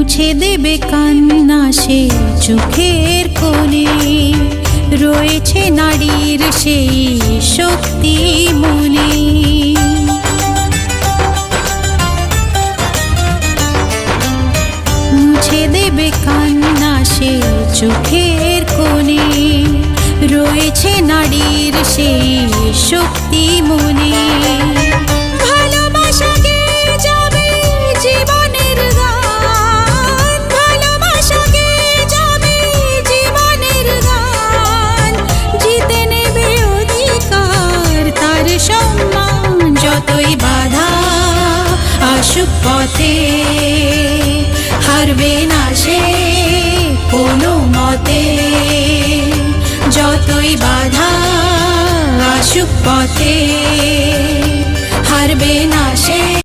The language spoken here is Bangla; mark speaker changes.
Speaker 1: মুছে দেবে কান্না সে চোখের কোণে, রয়েছে নারীর সেই শক্তি মনে। মুছে দেবে কান্না সে চোখের কোণে, রয়েছে নারীর সেই শক্তি মনে। যতই বাধা আসুক পথে, হারবে না সে কোনো মতে। যতই বাধা আসুক পথে, হারবে না সে।